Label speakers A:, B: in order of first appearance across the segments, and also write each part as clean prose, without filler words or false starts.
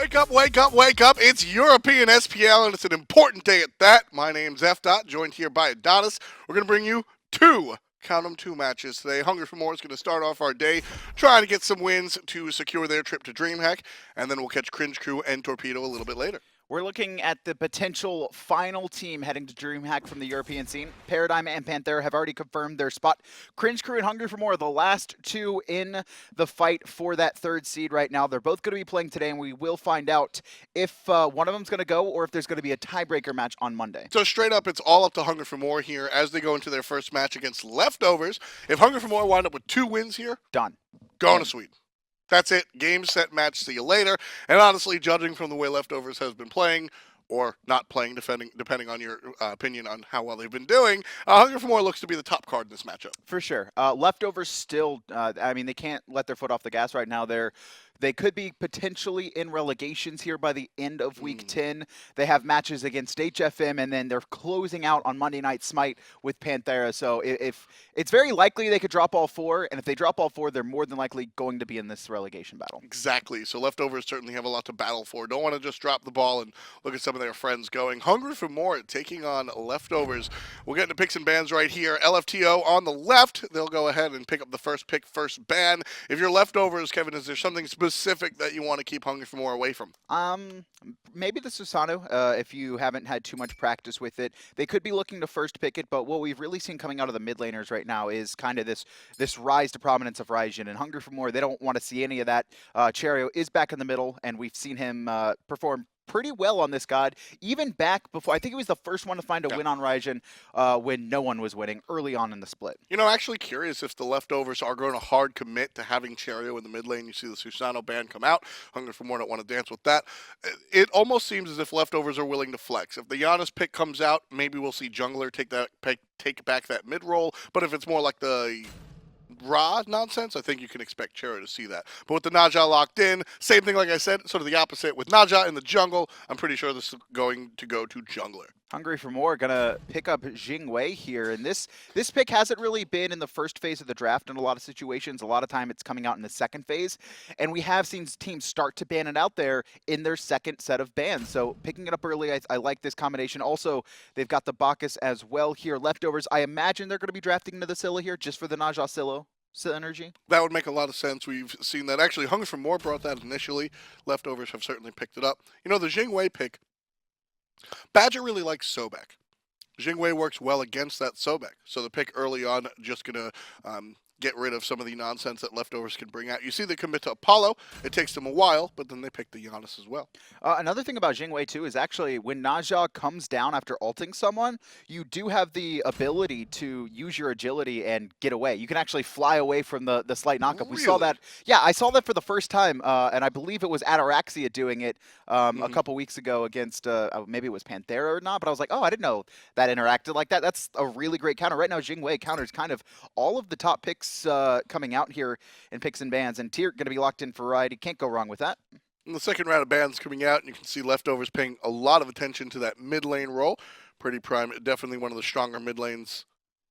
A: Wake up, wake up, wake up. It's European SPL, and it's an important day at that. My name's F. Joined here by Adonis. We're going to bring you count 'em, two matches today. Hungry for More is going to start off our day trying to get some wins to secure their trip to DreamHack, and then we'll catch Cringe Crew and Torpedo a little bit later.
B: We're looking at the potential final team heading to DreamHack from the European scene. Paradigm and Panthera have already confirmed their spot. Cringe Crew and Hungry for More are the last two in the fight for that third seed right now. They're both going to be playing today, and we will find out if one of them's going to go or if there's going to be a tiebreaker match on Monday.
A: So straight up, it's all up to Hungry for More here as they go into their first match against Leftovers. If Hungry for More wind up with 2 wins here,
B: done.
A: Going to Sweden. That's it. Game, set, match. See you later. And honestly, judging from the way Leftovers has been playing, or not playing, depending on your opinion on how well they've been doing, Hungry for More looks to be the top card in this matchup.
B: For sure. Leftovers still, I mean, they can't let their foot off the gas right now. They could be potentially in relegations here by the end of Week 10. They have matches against HFM, and then they're closing out on Monday Night Smite with Panthera. So if it's very likely they could drop all 4, and if they drop all 4, they're more than likely going to be in this relegation battle.
A: Exactly. So Leftovers certainly have a lot to battle for. Don't want to just drop the ball and look at some of their friends going. Hungry for More taking on Leftovers. We'll get into picks and bans right here. LFTO on the left. They'll go ahead and pick up the first pick, first ban. If you're Leftovers, Kevin, is there something specific that you want to keep Hungry for More away from?
B: Maybe the Susano, if you haven't had too much practice with it. They could be looking to first pick it, but what we've really seen coming out of the mid laners right now is kind of this rise to prominence of Raijin. And Hungry for More, they don't want to see any of that. Cherryo is back in the middle, and we've seen him perform pretty well on this god, even back before. I think he was the first one to find a win on Raijin when no one was winning early on in the split.
A: You know, actually curious if the Leftovers are going to hard commit to having Cherryo in the mid lane. You see the Susano ban come out. Hungry for More don't want to dance with that. It almost seems as if Leftovers are willing to flex. If the Janus pick comes out, maybe we'll see Jungler take back that mid role. But if it's more like the raw nonsense, I think you can expect Cherryo to see that. But with the Naja locked in, same thing like I said, sort of the opposite. With Naja in the jungle, I'm pretty sure this is going to go to jungler.
B: Hungry for More gonna pick up Jing here, and this pick hasn't really been in the first phase of the draft in a lot of situations. A lot of time it's coming out in the second phase, and we have seen teams start to ban it out there in their second set of bans. So picking it up early, I like this combination. Also, they've got the Bacchus as well here. Leftovers, I imagine they're going to be drafting into the Scylla here just for the Naja Scylla synergy.
A: That would make a lot of sense. We've seen that. Actually, Hungry for More brought that initially. Leftovers have certainly picked it up. You know, the Jing pick, Badgah really likes Sobek. Jing works well against that Sobek. So the pick early on, just going to get rid of some of the nonsense that Leftovers can bring out. You see they commit to Apollo. It takes them a while, but then they pick the Janus as well.
B: Another thing about Jing too is actually when Naja comes down after ulting someone, you do have the ability to use your agility and get away. You can actually fly away from the slight knockup.
A: Really?
B: We saw that. Yeah, I saw that for the first time, and I believe it was Ataraxia doing it a couple weeks ago against, maybe it was Panthera or not, but I was like, oh, I didn't know that interacted like that. That's a really great counter. Right now, Jing counters kind of all of the top picks coming out here in picks and bans, and Tier going to be locked in for variety. Can't go wrong with that.
A: And the second round of bans coming out, and you can see Leftovers paying a lot of attention to that mid lane role. PrettyPriMe, definitely one of the stronger mid lanes,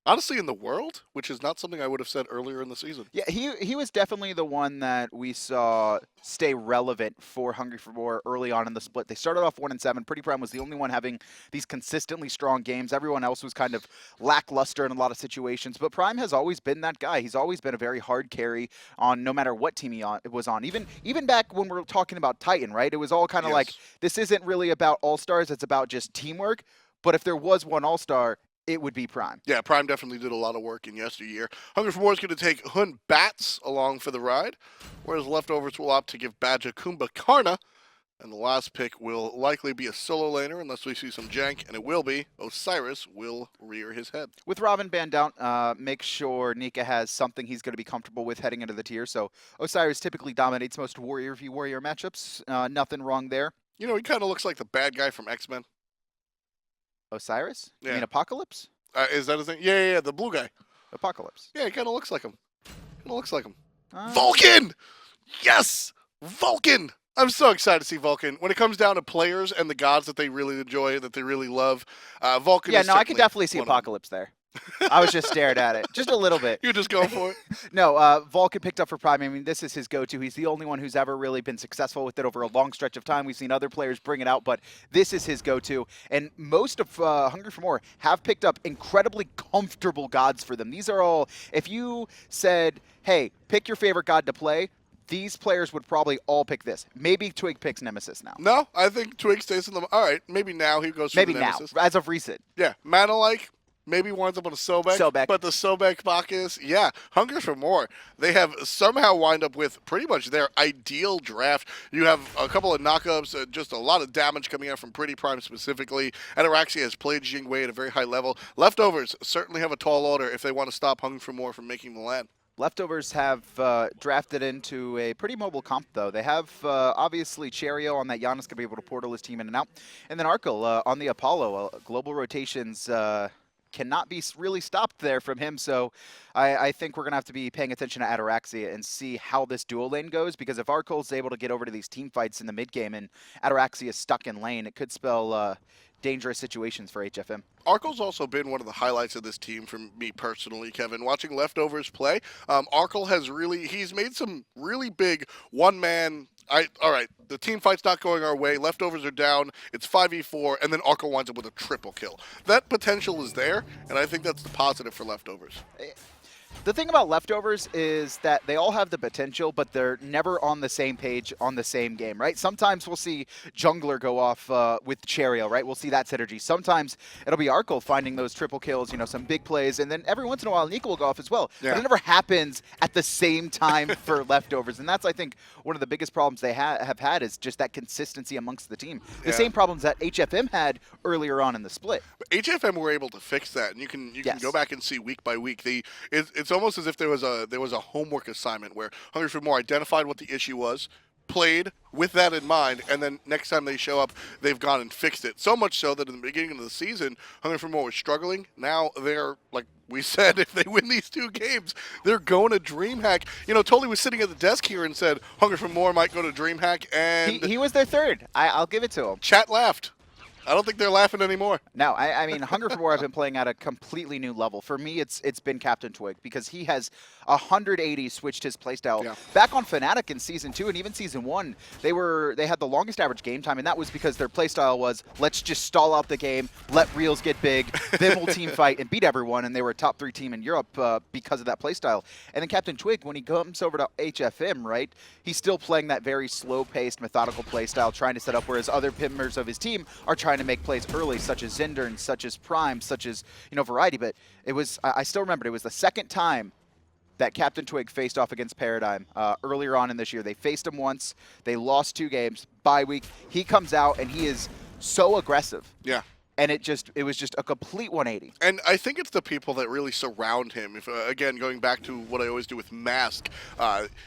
A: honestly, in the world, which is not something I would have said earlier in the season.
B: Yeah, he was definitely the one that we saw stay relevant for Hungry for More early on in the split. They started off 1-7. PrettyPriMe was the only one having these consistently strong games. Everyone else was kind of lackluster in a lot of situations, but Prime has always been that guy. He's always been a very hard carry on no matter what team he was on. Even back when we were talking about Titan, right? It was all kind of like, this isn't really about all-stars, it's about just teamwork. But if there was one all-star, it would be Prime.
A: Yeah, Prime definitely did a lot of work in yesteryear. Hungry for More is going to take Batz along for the ride, whereas Leftovers will opt to give Badgah Kumbhakarna, and the last pick will likely be a solo laner unless we see some jank, and it will be Osiris will rear his head.
B: With Robin banned out, make sure Nika has something he's going to be comfortable with heading into the tier. So Osiris typically dominates most Warrior v Warrior matchups. Nothing wrong there.
A: You know, he kind of looks like the bad guy from X-Men.
B: Osiris?
A: Yeah.
B: You mean Apocalypse?
A: Is that his name? Yeah, the blue guy.
B: Apocalypse.
A: Yeah, he kind of looks like him. Vulcan! Yes! Vulcan! I'm so excited to see Vulcan. When it comes down to players and the gods that they really enjoy, that they really love, Vulcan is
B: I could definitely see Apocalypse there. I was just staring at it, just a little bit.
A: You're just going for it?
B: No, Vulcan picked up for Prime. I mean, this is his go-to. He's the only one who's ever really been successful with it over a long stretch of time. We've seen other players bring it out, but this is his go-to. And most of Hungry for More have picked up incredibly comfortable gods for them. These are all, if you said, hey, pick your favorite god to play, these players would probably all pick this. Maybe Twig picks Nemesis now.
A: No, I think Twig stays in the... All right, maybe now he goes for
B: Maybe
A: the
B: now,
A: Nemesis.
B: as of recent.
A: Yeah, MANALIKE maybe winds up on a Sobek. But the Sobek Bacchus, yeah, Hunger for More. They have somehow wind up with pretty much their ideal draft. You have a couple of knockups, just a lot of damage coming out from PrettyPriMe specifically. Ataraxia has played Jing at a very high level. Leftovers certainly have a tall order if they want to stop Hunger for More from making the land.
B: Leftovers have drafted into a pretty mobile comp, though. They have, obviously, Cherryo on that. Janus can be able to portal his team in and out. And then Arkkyl on the Apollo. Global rotations cannot be really stopped there from him, so I think we're going to have to be paying attention to Ataraxia and see how this dual lane goes, because if Arkyl's able to get over to these team fights in the mid game and Ataraxia is stuck in lane, it could spell dangerous situations for HFM.
A: Arkyl's also been one of the highlights of this team for me personally, Kevin. Watching Leftovers play, Arkkyl has he's made some really big one-man, all right, the team fight's not going our way, Leftovers are down, it's 5v4, and then Arkkyl winds up with a triple kill. That potential is there, and I think that's the positive for Leftovers.
B: The thing about Leftovers is that they all have the potential, but they're never on the same page on the same game, right? Sometimes we'll see Jungler go off with Cherryo, right? We'll see that synergy. Sometimes it'll be Arkkyl finding those triple kills, you know, some big plays, and then every once in a while Nika will go off as well.
A: Yeah.
B: But it never happens at the same time for Leftovers, and that's, I think, one of the biggest problems they have had is just that consistency amongst the team. The same problems that HFM had earlier on in the split.
A: But HFM were able to fix that, and you can go back and see week by week. It's almost as if there was a homework assignment where Hungry for More identified what the issue was, played with that in mind, and then next time they show up, they've gone and fixed it. So much so that in the beginning of the season, Hungry for More was struggling. Now they're, like we said, if they win these 2 games, they're going to DreamHack. You know, Tolly was sitting at the desk here and said Hungry for More might go to DreamHack, and
B: he was their third. I'll give it to him.
A: Chat laughed. I don't think they're laughing anymore.
B: No, I mean, Hunger for More have been playing at a completely new level. For me, it's been CaptainTwig, because he has 180 switched his playstyle.
A: Yeah.
B: Back on Fnatic in Season 2 and even Season 1, they had the longest average game time, and that was because their playstyle was, let's just stall out the game, let reels get big, then we'll team fight and beat everyone, and they were a top 3 team in Europe because of that playstyle. And then CaptainTwig, when he comes over to HFM, right, he's still playing that very slow-paced, methodical playstyle, trying to set up, whereas other members of his team are trying to make plays early, such as Zindern, such as Prime, such as, you know, Variety. But it was, I still remember, it was the second time that CaptainTwig faced off against Paradigm earlier on in this year. They faced him once, they lost 2 games, bye week. He comes out and he is so aggressive.
A: Yeah.
B: And it was just a complete 180.
A: And I think it's the people that really surround him. If again, going back to what I always do with Mask,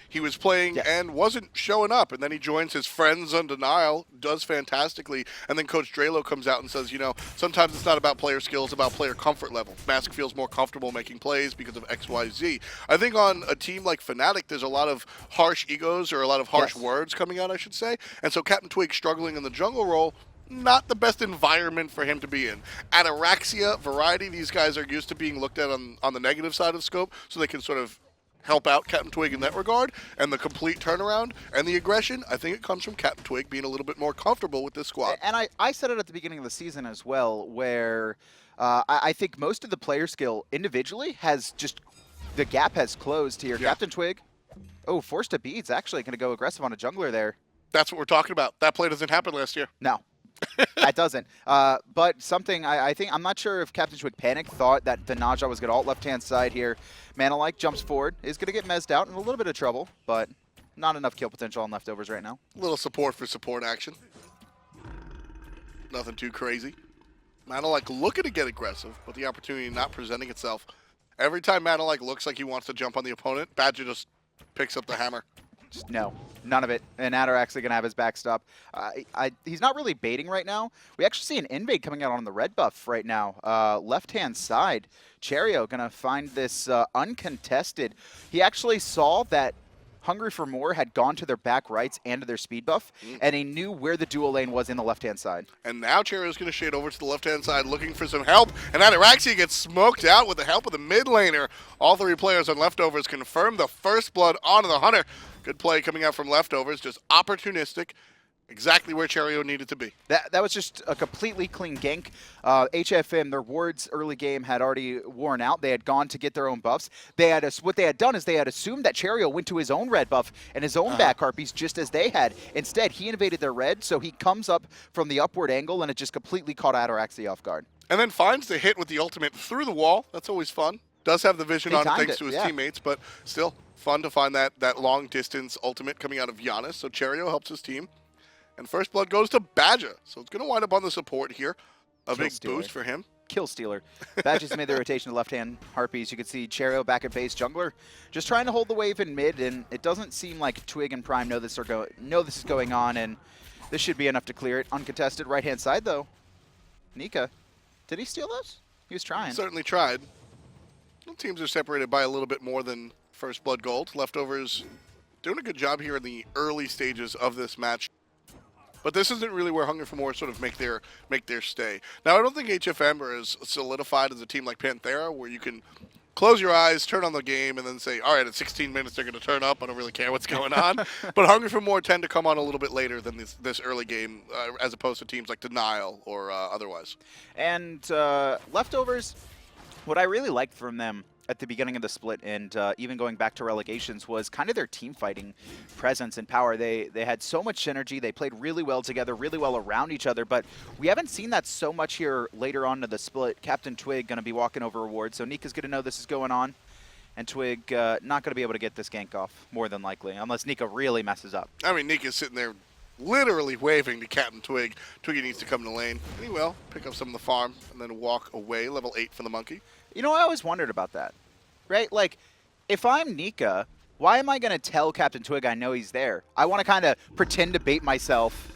A: he was playing and wasn't showing up, and then he joins his friends on Denial, does fantastically, and then Coach Drelo comes out and says, you know, sometimes it's not about player skills, it's about player comfort level. Mask feels more comfortable making plays because of X, Y, Z. I think on a team like Fnatic, there's a lot of harsh egos, or a lot of harsh words coming out, I should say, and so CaptainTwig struggling in the jungle role, not the best environment for him to be in. Ataraxia, Variety, these guys are used to being looked at on the negative side of scope, so they can sort of help out CaptainTwig in that regard. And the complete turnaround and the aggression, I think it comes from CaptainTwig being a little bit more comfortable with this squad.
B: And I said it at the beginning of the season as well, where I think most of the player skill individually has just, the gap has closed here.
A: Yeah.
B: CaptainTwig, forced to beat's actually going to go aggressive on a jungler there.
A: That's what we're talking about. That play doesn't happen last year.
B: No. That doesn't. But something I think, I'm not sure if CaptainTwig panicked, thought that the Naja was going to ult left-hand side here. MANALIKE jumps forward, is going to get mezzed out in a little bit of trouble, but not enough kill potential on Leftovers right now.
A: A little support for support action. Nothing too crazy. MANALIKE looking to get aggressive, but the opportunity not presenting itself. Every time MANALIKE looks like he wants to jump on the opponent, Badgah just picks up the hammer.
B: Just no, none of it. And Ataraxia going to have his backstop. He's not really baiting right now. We actually see an invade coming out on the red buff right now. Left-hand side, Cherryo going to find this uncontested. He actually saw that Hungry for More had gone to their back rights and to their speed buff, and he knew where the dual lane was in the left-hand side.
A: And now Cherryo's going to shade over to the left-hand side looking for some help, and Ataraxia gets smoked out with the help of the mid laner. All three players on Leftovers confirm the first blood onto the Hunter. Good play coming out from Leftovers, just opportunistic. Exactly where Cherryo needed to be.
B: That was just a completely clean gank. HFM, their wards early game had already worn out. They had gone to get their own buffs. What they had done is they had assumed that Cherryo went to his own red buff and his own back harpies just as they had. Instead, he invaded their red, so he comes up from the upward angle, and it just completely caught Ataraxia off guard.
A: And then finds the hit with the ultimate through the wall. That's always fun. Does have the vision on thanks to his teammates, but still fun to find that long distance ultimate coming out of Janus. So Cherryo helps his team. And first blood goes to Badgah. So it's going to wind up on the support here. A big boost for him.
B: Kill Stealer. Badgah's made the rotation to left-hand Harpies. You can see Cherryo back at base jungler, just trying to hold the wave in mid, and it doesn't seem like Twig and Prime know this is going on, and this should be enough to clear it. Uncontested right-hand side, though. Nika, did he steal those? He was trying.
A: Certainly tried. The teams are separated by a little bit more than first blood gold. Leftovers doing a good job here in the early stages of this match. But this isn't really where Hunger for More sort of make their stay. Now, I don't think HFM are as solidified as a team like Panthera, where you can close your eyes, turn on the game, and then say, all right, at 16 minutes they're going to turn up. I don't really care what's going on. But Hunger for More tend to come on a little bit later than this early game, as opposed to teams like Denial or otherwise.
B: And Leftovers, what I really liked from them at the beginning of the split, and even going back to relegations, was kind of their team fighting presence and power. They had so much synergy. They played really well together, really well around each other, but we haven't seen that so much here later on in the split. CaptainTwig going to be walking over rewards, so Nika's going to know this is going on, and Twig not going to be able to get this gank off, more than likely, unless Nika really messes up.
A: I mean, Nika's sitting there literally waving to CaptainTwig. Twiggy needs to come to lane, and he will pick up some of the farm and then walk away. Level 8 for the monkey.
B: You know, I always wondered about that, right? Like, if I'm Nika, why am I going to tell CaptainTwig I know he's there? I want to kind of pretend to bait myself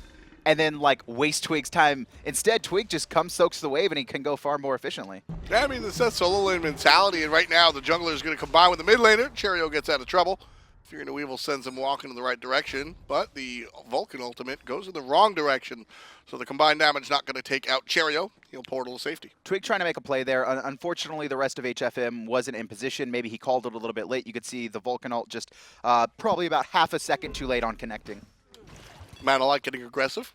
B: and then, like, waste Twig's time. Instead, Twig just comes, soaks the wave, and he can go far more efficiently.
A: Yeah, I mean, it's that solo lane mentality, and right now the jungler is going to combine with the mid laner. Cherryo gets out of trouble. Fury No Evil sends him walking in the right direction, but the Vulcan ultimate goes in the wrong direction. So the combined damage not going to take out Cherryo. He'll portal to safety.
B: Twig trying to make a play there. Unfortunately, the rest of HFM wasn't in position. Maybe he called it a little bit late. You could see the Vulcan ult just probably about half a second too late on connecting.
A: MANALIKE getting aggressive.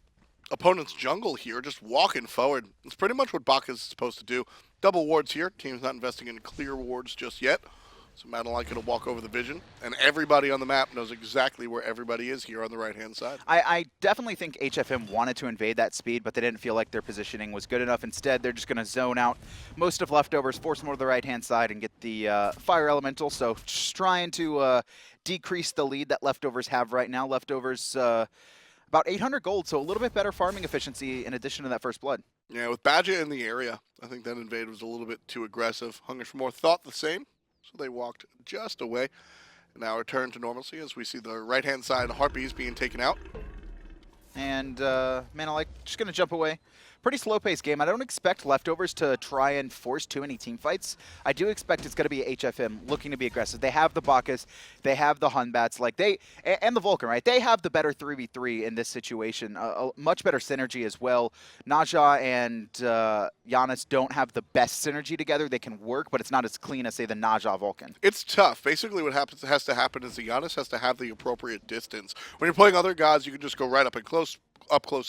A: Opponent's jungle here, just walking forward. It's pretty much what Bacchus is supposed to do. Double wards here. Team's not investing in clear wards just yet. So MANALIKE going to walk over the vision, and everybody on the map knows exactly where everybody is here on the right-hand side.
B: I definitely think HFM wanted to invade that speed, but they didn't feel like their positioning was good enough. Instead, they're just going to zone out most of Leftovers, force them over to the right-hand side, and get the Fire Elemental. So just trying to decrease the lead that Leftovers have right now. Leftovers about 800 gold, so a little bit better farming efficiency in addition to that first blood.
A: Yeah, with Badgah in the area, I think that invade was a little bit too aggressive. Hunger for More thought the same. So they walked just away. And now return to normalcy as we see the right-hand side Harpies being taken out.
B: And MANALIKE just going to jump away. Pretty slow-paced game. I don't expect Leftovers to try and force too many team fights. I do expect it's going to be HFM looking to be aggressive. They have the Bacchus, they have the Hunbats, and the Vulcan, right? They have the better 3v3 in this situation. A much better synergy as well. Naja and Janus don't have the best synergy together. They can work, but it's not as clean as, say, the Naja Vulcan.
A: It's tough. Basically what has to happen is the Janus has to have the appropriate distance. When you're playing other gods, you can just go right up close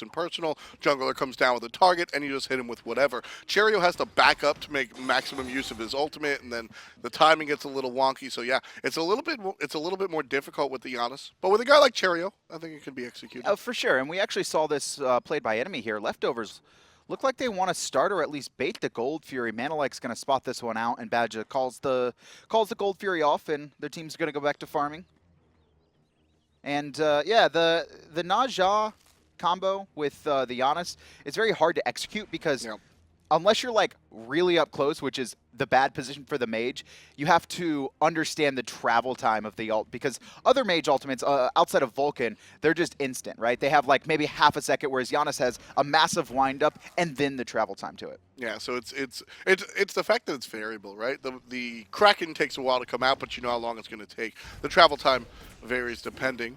A: and personal. Jungler comes down with a target, and you just hit him with whatever. Cherryo has to back up to make maximum use of his ultimate, and then the timing gets a little wonky. So yeah, it's a little bit more difficult with the Janus. But with a guy like Cherryo, I think it can be executed.
B: Oh, for sure. And we actually saw this played by enemy here. Leftovers look like they want to start or at least bait the Gold Fury. MANALIKE's going to spot this one out, and Badgah calls the Gold Fury off, and their team's going to go back to farming. And yeah, the Naja combo with the Janus, it's very hard to execute because unless you're like really up close, which is the bad position for the mage, you have to understand the travel time of the ult, because other mage ultimates outside of Vulcan, they're just instant, right? They have like maybe half a second, whereas Janus has a massive windup and then the travel time to it.
A: Yeah, so it's the fact that it's variable, right? The Kraken takes a while to come out, but you know how long it's going to take. The travel time varies depending.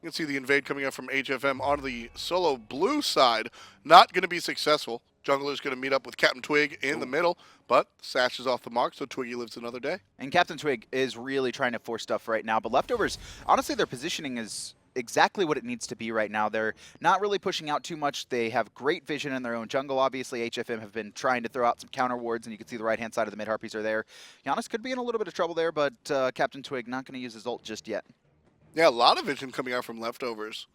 A: You can see the invade coming up from HFM on the solo blue side. Not going to be successful. Jungler's going to meet up with CaptainTwig in the middle, but Sash is off the mark, so Twiggy lives another day.
B: And CaptainTwig is really trying to force stuff right now, but Leftovers, honestly, their positioning is exactly what it needs to be right now. They're not really pushing out too much. They have great vision in their own jungle. Obviously, HFM have been trying to throw out some counter wards, and you can see the right-hand side of the mid-harpies are there. Janus could be in a little bit of trouble there, but CaptainTwig not going to use his ult just yet.
A: Yeah, a lot of vision coming out from Leftovers.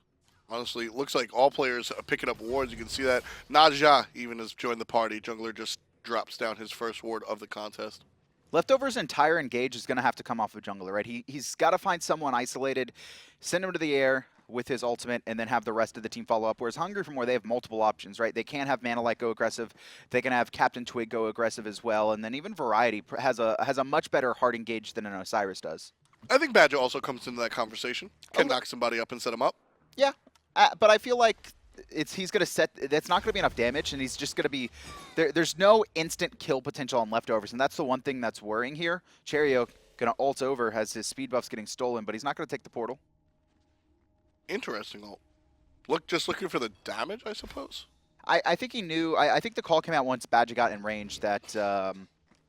A: Honestly, it looks like all players are picking up wards. You can see that Naja even has joined the party. Jungler just drops down his first ward of the contest.
B: Leftovers' entire engage is going to have to come off of jungler, right? He's got to find someone isolated, send him to the air with his ultimate, and then have the rest of the team follow up. Whereas Hungry for More, they have multiple options, right? They can have MANALIKE go aggressive. They can have CaptainTwig go aggressive as well. And then even Variety has a much better hard engage than an Osiris does.
A: I think Badgah also comes into that conversation. Can knock somebody up and set him up.
B: Yeah, but I feel like he's going to set. That's not going to be enough damage, and he's just going to be. There's no instant kill potential on Leftovers, and that's the one thing that's worrying here. Cherryo going to ult over, has his speed buffs getting stolen, but he's not going to take the portal.
A: Interesting ult. Just looking for the damage, I suppose.
B: I think he knew. I think the call came out once Badgah got in range that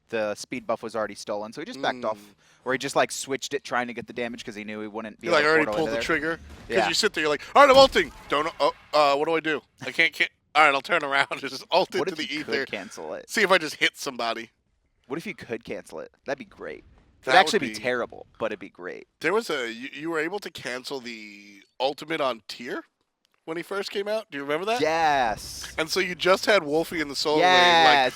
B: the speed buff was already stolen, so he just backed off. Or he just like switched it trying to get the damage because he knew he wouldn't be
A: able to already pulled the trigger. Because you sit there, you're like, all right, I'm ulting. Don't what do? I can't. All right, I'll turn around and just ult into the ether.
B: What if you could cancel it?
A: See if I just hit somebody.
B: What if you could cancel it? That'd be great. It'd actually be terrible, but it'd be great.
A: There was you were able to cancel the ultimate on tier when he first came out. Do you remember that?
B: Yes.
A: And so you just had Wolfie in the solo lane, like,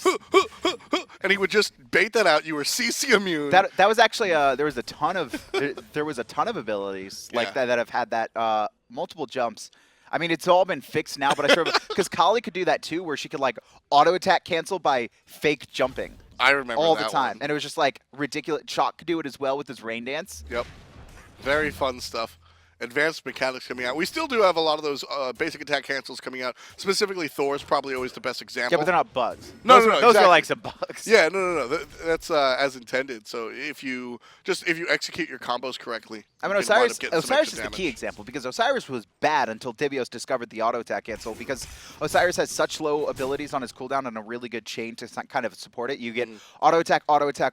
A: and he would just bait that out. You were CC immune.
B: That was actually there was a ton of there was a ton of abilities like that have had that multiple jumps. I mean, it's all been fixed now, but I sort of because Kali could do that too, where she could like auto attack cancel by fake jumping.
A: I remember
B: all
A: that
B: the time,
A: one.
B: and it was just like ridiculous. Chalk could do it as well with his rain dance.
A: Yep, very fun stuff. Advanced mechanics coming out. We still do have a lot of those basic attack cancels coming out. Specifically, Thor's probably always the best example.
B: Yeah, but they're not bugs.
A: No,
B: those
A: exactly.
B: are like some bugs.
A: Yeah, no. That's as intended. So if you execute your combos correctly,
B: I mean, Osiris is the key example because Osiris was bad until Dibios discovered the auto attack cancel because Osiris has such low abilities on his cooldown and a really good chain to kind of support it. You get auto attack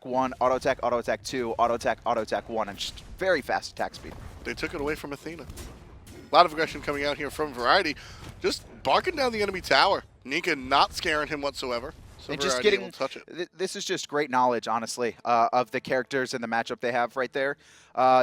B: 1, auto attack 2, auto attack 1, and just very fast attack speed.
A: They took it away from Athena. A lot of aggression coming out here from Variety. Just barking down the enemy tower. Nika not scaring him whatsoever. So
B: and
A: Variety
B: just getting,
A: will touch it.
B: This is just great knowledge, honestly, of the characters and the matchup they have right there.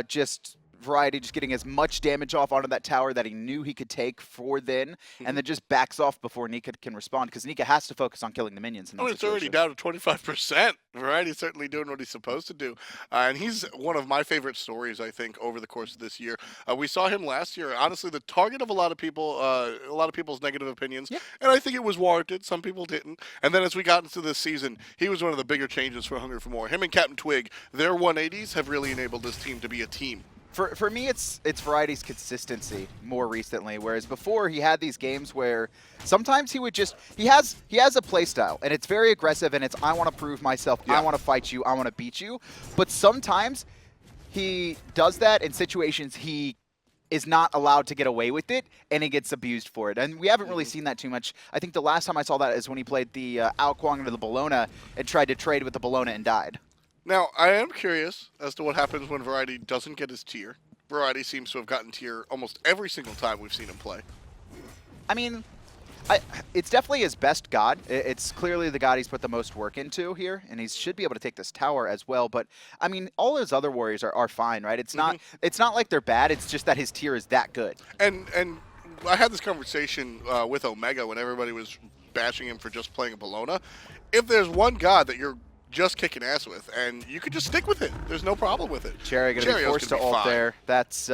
B: Just Variety just getting as much damage off onto that tower that he knew he could take for then, and then just backs off before Nika can respond, because Nika has to focus on killing the minions in that
A: it's already down to 25%. Variety's certainly doing what he's supposed to do. And he's one of my favorite stories, I think, over the course of this year. We saw him last year, honestly, the target of a lot of people's negative opinions, and I think it was warranted. Some people didn't. And then as we got into this season, he was one of the bigger changes for Hungry for More. Him and CaptainTwig, their 180s have really enabled this team to be a team.
B: For me, it's Variety's consistency more recently, whereas before he had these games where sometimes he would just he has a play style and it's very aggressive and it's I want to prove myself, I want to fight you, I want to beat you, but sometimes he does that in situations he is not allowed to get away with it and he gets abused for it, and we haven't really seen that too much. I think the last time I saw that is when he played the Ao Kuang into the Bellona and tried to trade with the Bellona and died.
A: Now, I am curious as to what happens when Variety doesn't get his tier. Variety seems to have gotten tier almost every single time we've seen him play.
B: I mean, it's definitely his best god. It's clearly the god he's put the most work into here, and he should be able to take this tower as well. But, I mean, all his other warriors are fine, right? It's not like they're bad. It's just that his tier is that good.
A: And I had this conversation with Omega when everybody was bashing him for just playing a Bellona. If there's one god that you're just kicking ass with, and you could just stick with it. There's no problem with it.
B: Cherryo going to be forced to ult there. That's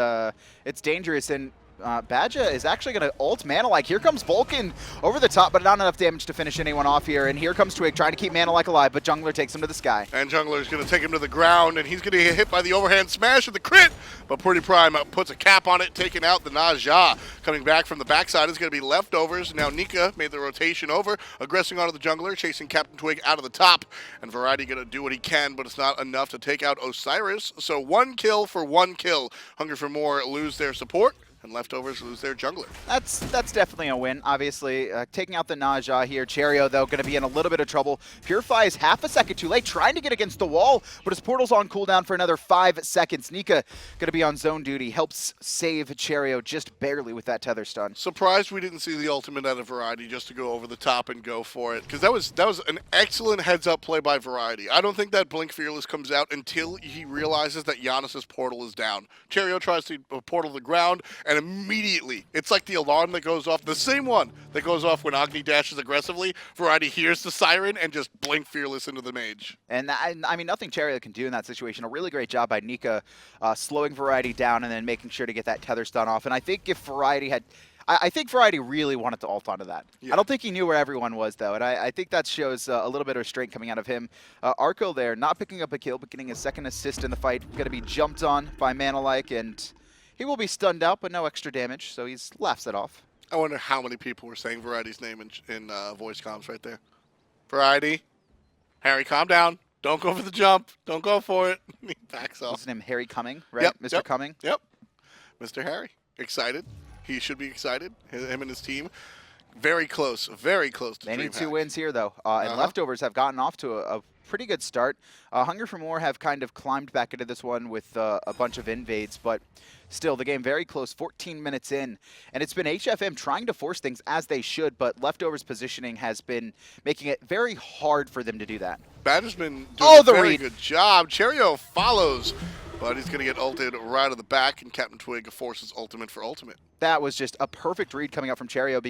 B: it's dangerous, and Badgah is actually going to ult MANALIKE. Here comes Vulcan over the top, but not enough damage to finish anyone off here. And here comes Twig trying to keep MANALIKE alive, but Jungler takes him to the sky.
A: And Jungler's going to take him to the ground, and he's going to get hit by the overhand smash of the crit. But PrettyPriMe puts a cap on it, taking out the Najah. Coming back from the backside is going to be Leftovers. Now Nika made the rotation over, aggressing onto the jungler, chasing CaptainTwig out of the top. And Variety going to do what he can, but it's not enough to take out Osiris. So 1 kill for 1 kill. Hungry for More lose their support, and Leftovers lose their jungler.
B: That's definitely a win, obviously. Taking out the Najah here. Cherryo, though, going to be in a little bit of trouble. Purify is half a second too late, trying to get against the wall, but his portal's on cooldown for another 5 seconds. Nika going to be on zone duty, helps save Cherryo just barely with that tether stun.
A: Surprised we didn't see the ultimate out of Variety just to go over the top and go for it, because that was an excellent heads-up play by Variety. I don't think that Blink Fearless comes out until he realizes that Janus' portal is down. Cherryo tries to portal the ground, and immediately, it's like the alarm that goes off, the same one that goes off when Agni dashes aggressively. Variety hears the siren and just Blink Fearless into the mage.
B: And I mean, nothing Cherryo can do in that situation. A really great job by Nika slowing Variety down and then making sure to get that tether stun off. And I think if Variety had... I think Variety really wanted to ult onto that. Yeah. I don't think he knew where everyone was, though, and I think that shows a little bit of restraint coming out of him. Arkkyl there, not picking up a kill, but getting his second assist in the fight. Going to be jumped on by MANALIKE, and he will be stunned out, but no extra damage, so he laughs it off.
A: I wonder how many people were saying Variety's name in voice comms right there. Variety, Harry, calm down. Don't go for the jump. Don't go for it. He backs off.
B: What's his name? Harry Cumming, right?
A: Yep,
B: Mr.
A: Yep,
B: Cumming?
A: Yep. Mr. Harry. Excited. He should be excited. Him and his team. Very close to
B: They need 2
A: DreamHack.
B: wins here, though. And Leftovers have gotten off to a pretty good start. Hungry for More have kind of climbed back into this one with a bunch of invades, but still, the game very close, 14 minutes in. And it's been HFM trying to force things as they should, but Leftovers' positioning has been making it very hard for them to do that.
A: Badger's been doing a very
B: read.
A: good job. Cherryo follows, but he's going to get ulted right at the back, and CaptainTwig forces ultimate for ultimate.
B: That was just a perfect read coming out from Cherryo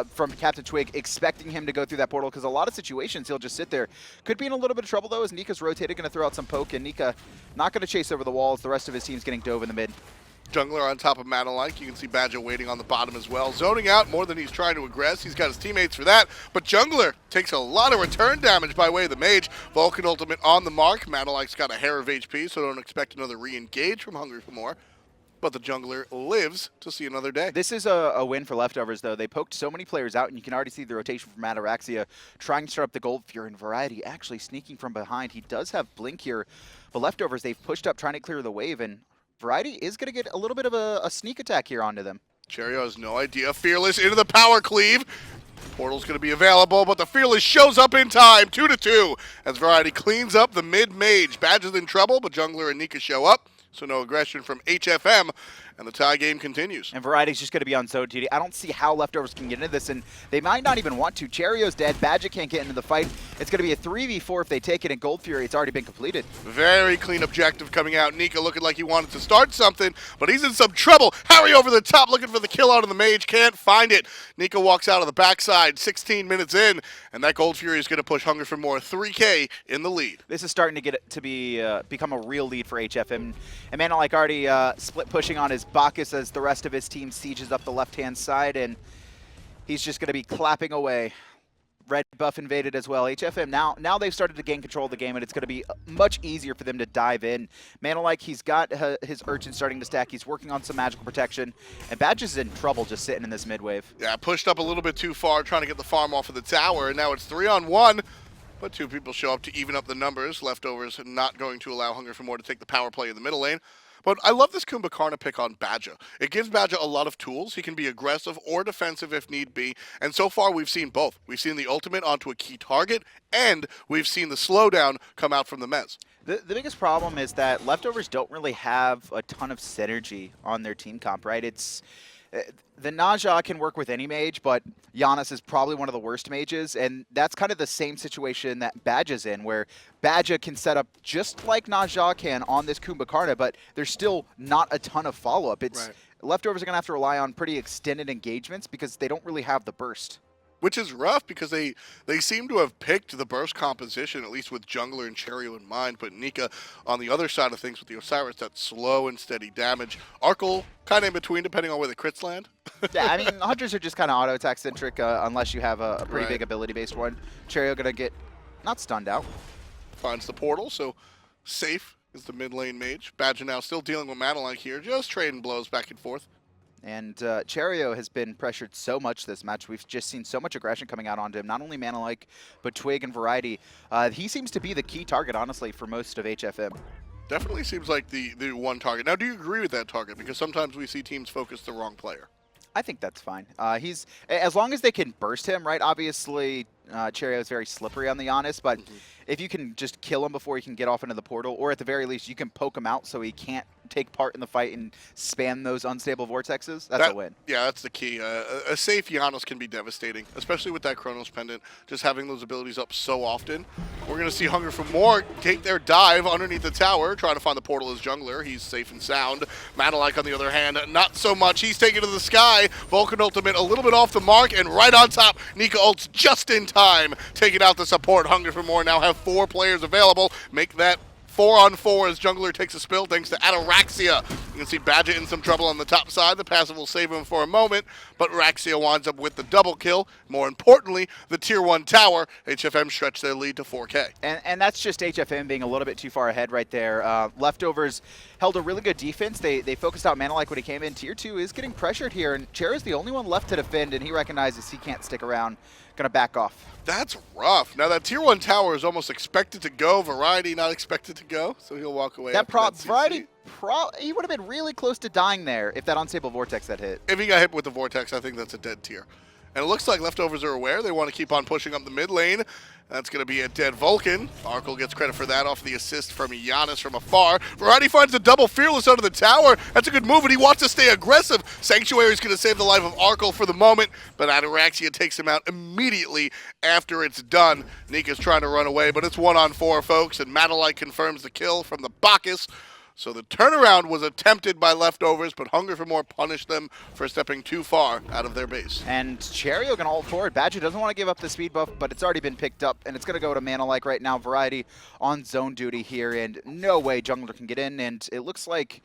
B: from CaptainTwig, expecting him to go through that portal, because a lot of situations he'll just sit there. Could be in a little bit of trouble, though, as Nika's rotated, going to throw out some poke, and Nika not going to chase over the walls. The rest of his team's getting dove in the mid.
A: Jungler on top of MANALIKE. You can see Badgah waiting on the bottom as well. Zoning out more than he's trying to aggress. He's got his teammates for that. But Jungler takes a lot of return damage by way of the mage. Vulcan ultimate on the mark. MANALIKE's got a hair of HP, so don't expect another re-engage from Hungry for More. But the jungler lives to see another day.
B: This is a win for Leftovers, though. They poked so many players out, and you can already see the rotation from Ataraxia trying to start up the Gold Fury, and Variety actually sneaking from behind. He does have Blink here, but Leftovers, they've pushed up trying to clear the wave, and Variety is going to get a little bit of a sneak attack here onto them.
A: Cherryo has no idea. Fearless into the power cleave. Portal's going to be available, but the Fearless shows up in time, 2-2, as Variety cleans up the mid-mage. Badger's in trouble, but Jungler and Nika show up, so no aggression from HFM, and the tie game continues.
B: And Variety's just going to be on zone duty. I don't see how Leftovers can get into this, and they might not even want to. Cherryo's dead. Badgah can't get into the fight. It's going to be a 3v4 if they take it, and Gold Fury, it's already been completed.
A: Very clean objective coming out. Nika looking like he wanted to start something, but he's in some trouble. Harry over the top looking for the kill out of the mage. Can't find it. Nika walks out of the backside 16 minutes in, and that Gold Fury is going to push Hunger for More 3K in the lead.
B: This is starting to get it to be become a real lead for HFM. And MANALIKE already split pushing on his Bacchus as the rest of his team sieges up the left-hand side, and he's just going to be clapping away. Red buff invaded as well. HFM, now they've started to gain control of the game, and it's going to be much easier for them to dive in. MANALIKE, he's got his Urchin starting to stack. He's working on some magical protection, and Batz is in trouble just sitting in this mid-wave.
A: Yeah, pushed up a little bit too far, trying to get the farm off of the tower, and now it's 3-on-1. But 2 people show up to even up the numbers. Leftovers not going to allow Hunger for More to take the power play in the middle lane. But I love this Kumbhakarna pick on Badgah. It gives Badgah a lot of tools. He can be aggressive or defensive if need be. And so far, we've seen both. We've seen the ultimate onto a key target, and we've seen the slowdown come out from the mez.
B: The biggest problem is that Leftovers don't really have a ton of synergy on their team comp, right? It's the Najah can work with any mage, but Janus is probably one of the worst mages, and that's kind of the same situation that Badgah's in, where Badgah can set up just like Najah can on this Kumbhakarna, but there's still not a ton of follow-up. It's
A: right.
B: Leftovers are going to have to rely on pretty extended engagements because they don't really have the burst.
A: Which is rough because they seem to have picked the burst composition, at least with Jungler and Cherryo in mind, but Nika on the other side of things with the Osiris, that slow and steady damage. Arkkyl kind of in between depending on where the crits land.
B: Yeah, I mean, Hunters are just kind of auto-attack centric unless you have a pretty big ability-based one. Cherryo going to get, not stunned out.
A: Finds the portal, so safe is the mid lane mage. Badgah now still dealing with MANALIKE here, just trading blows back and forth.
B: And Cherryo has been pressured so much this match. We've just seen so much aggression coming out onto him. Not only MANALIKE, but Twig and Variety. He seems to be the key target, honestly, for most of HFM.
A: Definitely seems like the one target. Now, do you agree with that target? Because sometimes we see teams focus the wrong player.
B: I think that's fine. He's as long as they can burst him, right? Obviously, Cherryo is very slippery on the Janus, but if you can just kill him before he can get off into the portal, or at the very least, you can poke him out so he can't take part in the fight and spam those unstable vortexes, that's a win.
A: Yeah, that's the key. A safe Janus can be devastating, especially with that Chronos Pendant, just having those abilities up so often. We're going to see Hunger for More take their dive underneath the tower, trying to find the portal as jungler. He's safe and sound. MANALIKE, on the other hand, not so much. He's taken to the sky. Vulcan ultimate a little bit off the mark, and right on top, Nika ults just in time, taking out the support. Hunger for More now have 4 players available. Make that 4-on-4 as jungler takes a spill thanks to Ataraxia. You can see Badgah in some trouble on the top side. The passive will save him for a moment, but Raxia winds up with the double kill. More importantly, the tier 1 tower. HFM stretch their lead to 4K.
B: And that's just HFM being a little bit too far ahead right there. Leftovers held a really good defense. They focused out MANALIKE when he came in. Tier 2 is getting pressured here, and Cherryo's the only one left to defend, and he recognizes he can't stick around. Gonna back off.
A: That's rough. Now that tier 1 tower is almost expected to go. Variety not expected to go, so he'll walk away.
B: That Variety, he would have been really close to dying there if that unstable vortex had hit.
A: If he got hit with the vortex, I think that's a dead tier. And it looks like Leftovers are aware. They want to keep on pushing up the mid lane. That's going to be a dead Vulcan. Arkkyl gets credit for that off the assist from Janus from afar. Variety finds the double Fearless under the tower. That's a good move, and he wants to stay aggressive. Sanctuary is going to save the life of Arkkyl for the moment, but Ataraxia takes him out immediately after it's done. Nika's trying to run away, but it's 1-on-4, folks, and MANALIKE confirms the kill from the Bacchus. So the turnaround was attempted by Leftovers, but Hunger for More punished them for stepping too far out of their base.
B: And Cherryo can ult forward. Badgah doesn't want to give up the speed buff, but it's already been picked up, and it's going to go to MANALIKE right now. Variety on zone duty here, and no way jungler can get in, and it looks like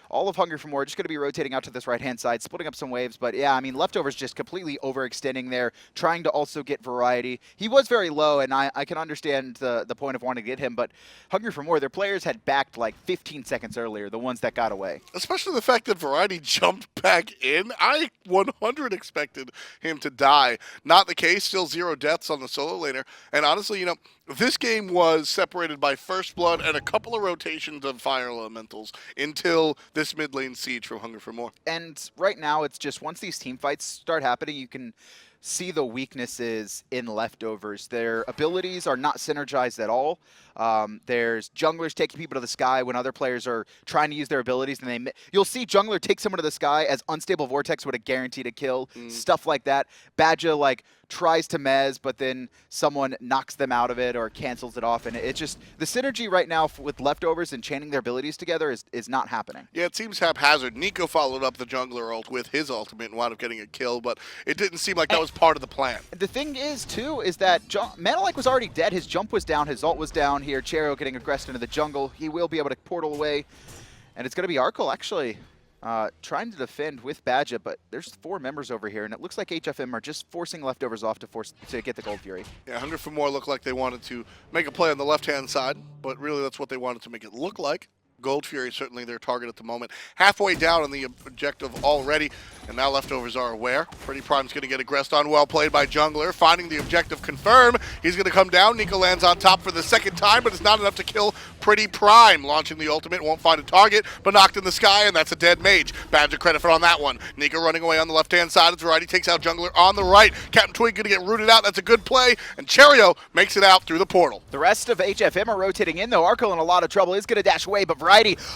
B: all of Hunger for More just going to be rotating out to this right-hand side, splitting up some waves. But yeah, I mean, Leftovers just completely overextending there, trying to also get Variety. He was very low, and I can understand the point of wanting to get him, but Hunger for More, their players had backed like 15 seconds earlier, the ones that got away.
A: Especially the fact that Variety jumped back in. I 100 expected him to die. Not the case, still 0 deaths on the solo laner. And honestly, you know, this game was separated by First Blood and a couple of rotations of fire elementals until this mid lane siege from Hunger for More.
B: And right now, it's just once these team fights start happening, you can see the weaknesses in Leftovers. Their abilities are not synergized at all. There's junglers taking people to the sky when other players are trying to use their abilities, and you'll see jungler take someone to the sky as unstable vortex would have guaranteed a kill, stuff like that. Badgah like tries to mez, but then someone knocks them out of it or cancels it off, and it's just the synergy right now with Leftovers and chaining their abilities together is not happening.
A: Yeah, it seems haphazard. Nika followed up the jungler ult with his ultimate and wound up getting a kill, but it didn't seem like that was part of the plan.
B: The thing is, too, is that MANALIKE was already dead. His jump was down. His ult was down here. Cherryo getting aggressed into the jungle. He will be able to portal away. And it's going to be Arkkyl, actually, trying to defend with Badgah, but there's 4 members over here, and it looks like HFM are just forcing Leftovers off to get the Gold Fury.
A: Yeah, Hunger for More looked like they wanted to make a play on the left-hand side, but really that's what they wanted to make it look like. Gold Fury is certainly their target at the moment. Halfway down on the objective already, and now Leftovers are aware. PrettyPrime's going to get aggressed on. Well played by Jungler. Finding the objective confirm. He's going to come down. Nika lands on top for the second time, but it's not enough to kill PrettyPrime. Launching the ultimate, won't find a target, but knocked in the sky, and that's a dead mage. Badgah credit for on that one. Nika running away on the left-hand side. It's Variety takes out Jungler on the right. CaptainTwig going to get rooted out. That's a good play, and Cherryo makes it out through the portal.
B: The rest of HFM are rotating in, though. Arkkyl in a lot of trouble. Is going to dash away, but Variety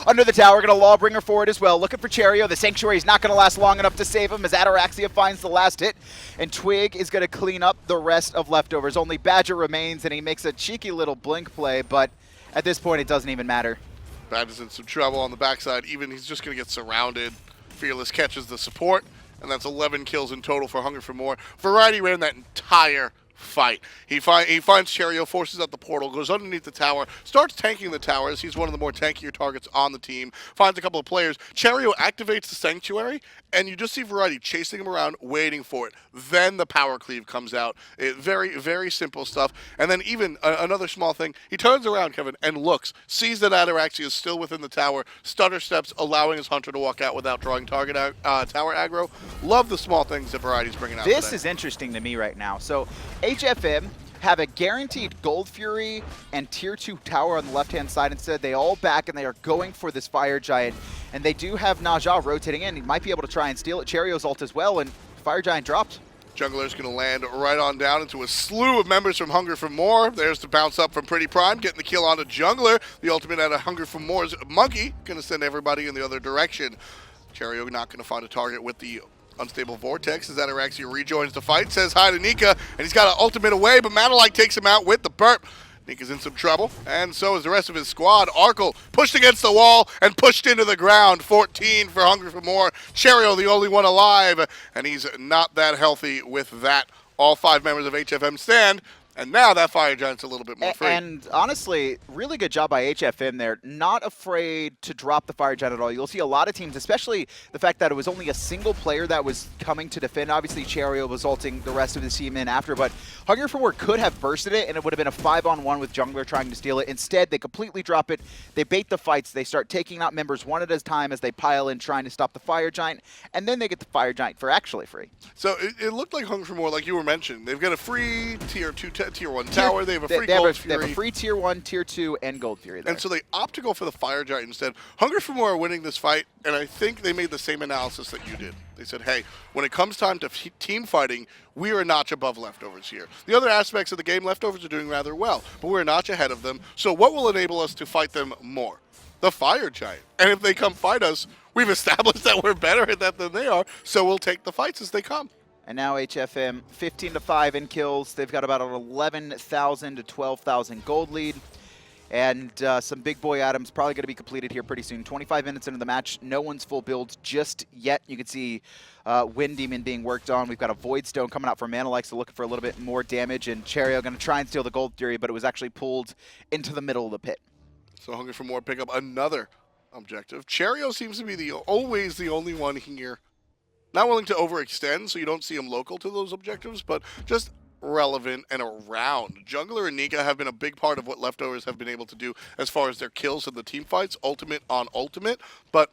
B: under the tower, going to Lawbringer forward as well. Looking for Cherryo. The Sanctuary is not going to last long enough to save him as Ataraxia finds the last hit, and Twig is going to clean up the rest of Leftovers. Only Badgah remains, and he makes a cheeky little blink play, but at this point, it doesn't even matter.
A: Badgah's in some trouble on the backside. Even he's just going to get surrounded. Fearless catches the support, and that's 11 kills in total for Hunger for More. Variety ran that entire fight. He finds Cherryo, forces out the portal, goes underneath the tower, starts tanking the towers. He's one of the more tankier targets on the team. Finds a couple of players. Cherryo activates the Sanctuary, and you just see Variety chasing him around, waiting for it. Then the power cleave comes out. Very, very simple stuff. And then even another small thing, he turns around, Kevin, and looks, sees that Ataraxia is still within the tower, stutter steps, allowing his hunter to walk out without drawing target tower aggro. Love the small things that Variety's bringing out
B: This
A: today.
B: is interesting to me right now. So HFM have a guaranteed Gold Fury and Tier 2 tower on the left-hand side instead. They all back, and they are going for this Fire Giant. And they do have Naja rotating in. He might be able to try and steal it. Cherryo's ult as well, and Fire Giant dropped.
A: Jungler's going to land right on down into a slew of members from Hunger for More. There's the bounce up from PrettyPriMe, getting the kill onto Jungler. The ultimate out of Hunger for More's Monkey, going to send everybody in the other direction. Cherryo not going to find a target with the unstable vortex as Ataraxia rejoins the fight, says hi to Nika, and he's got an ultimate away, but MANALIKE takes him out with the burp. Nika's in some trouble, and so is the rest of his squad. Arkkyl pushed against the wall and pushed into the ground. 14 for Hunger for More. Cherryo the only one alive, and he's not that healthy with that. All 5 members of HFM stand, and now that Fire Giant's a little bit more free.
B: And honestly, really good job by HFM there. Not afraid to drop the Fire Giant at all. You'll see a lot of teams, especially the fact that it was only a single player that was coming to defend. Obviously, Cherryo was ulting the rest of the team in after, but Hunger for More could have bursted it, and it would have been a 5-on-1 with Jungler trying to steal it. Instead, they completely drop it. They bait the fights. They start taking out members one at a time as they pile in, trying to stop the Fire Giant, and then they get the Fire Giant for actually free.
A: So it looked like Hunger for More, like you were mentioning. They've got a free Tier 1 tower. They have a free Gold Fury.
B: They have a free Tier 1, Tier 2, and Gold Fury there.
A: And so they opt to go for the Fire Giant instead. Hunger for More are winning this fight, and I think they made the same analysis that you did. They said, hey, when it comes time to team fighting, we are a notch above Leftovers here. The other aspects of the game, Leftovers are doing rather well, but we're a notch ahead of them. So what will enable us to fight them more? The Fire Giant. And if they come fight us, we've established that we're better at that than they are, so we'll take the fights as they come.
B: And now HFM 15-5 in kills. They've got about an 11,000 to 12,000 gold lead. And some big boy items probably going to be completed here pretty soon. 25 minutes into the match. No one's full build just yet. You can see Wind Demon being worked on. We've got a Void Stone coming out for MANALIKE, so looking for a little bit more damage. And Cherryo going to try and steal the Gold Fury, but it was actually pulled into the middle of the pit.
A: So Hunger for More pick up another objective. Cherryo seems to be always the only one here. Not willing to overextend, so you don't see him local to those objectives, but just relevant and around. Jungler and Nika have been a big part of what Leftovers have been able to do as far as their kills in the team fights, ultimate on ultimate, but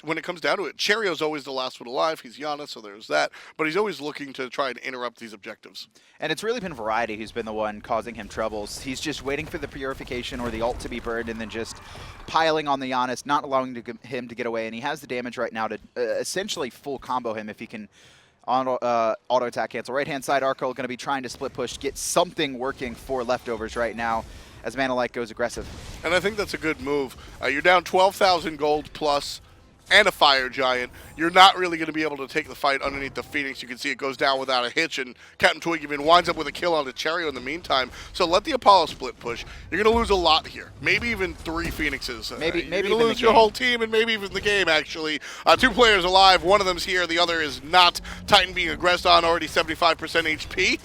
A: when it comes down to it, Cherryo's always the last one alive. He's Janus, so there's that. But he's always looking to try and interrupt these objectives.
B: And it's really been Variety who's been the one causing him troubles. He's just waiting for the purification or the ult to be burned and then just piling on the Janus, not allowing him to get away. And he has the damage right now to essentially full combo him if he can auto attack cancel. Right-hand side, Arkkyl going to be trying to split push, get something working for Leftovers right now as MANALIKE goes aggressive.
A: And I think that's a good move. You're down 12,000 gold plus and a Fire Giant. You're not really going to be able to take the fight underneath the Phoenix. You can see it goes down without a hitch, and CaptainTwig even winds up with a kill on the Cherryo in the meantime. So let the Apollo split push. You're going to lose a lot here. Maybe even 3 Phoenixes.
B: Maybe
A: you're going to
B: even
A: lose your whole team and maybe even the game, actually. 2 players alive. One of them's here. The other is not. Titan being aggressed on, already 75% HP.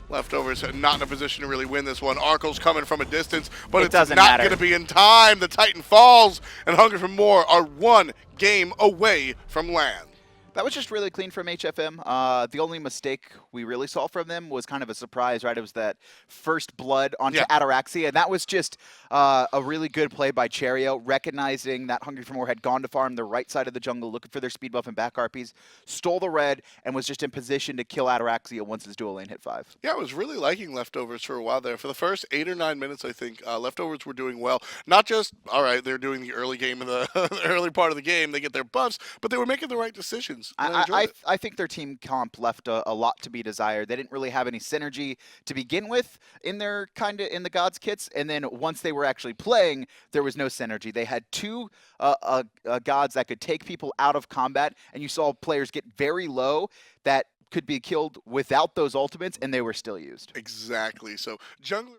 A: Leftovers not in a position to really win this one. Arkyl's coming from a distance, but it's not going to be in time. The Titan falls, and Hunger for More are 1 game away from land.
B: That was just really clean from HFM. The only mistake we really saw from them was kind of a surprise, right? It was that first blood onto Ataraxia, and that was just a really good play by Cherryo, recognizing that Hunger for More had gone to farm the right side of the jungle, looking for their speed buff and back RPs, stole the red, and was just in position to kill Ataraxia once his dual lane hit 5.
A: Yeah, I was really liking Leftovers for a while there. For the first 8 or 9 minutes, I think, Leftovers were doing well. Not just, all right, they're doing the early game of the early part of the game, they get their buffs, but they were making the right decisions.
B: I think their team comp left a lot to be desired. They didn't really have any synergy to begin with in their in the gods kits, and then once they were actually playing, there was no synergy. They had 2 gods that could take people out of combat, and you saw players get very low that could be killed without those ultimates, and they were still used.
A: Exactly. So Jungler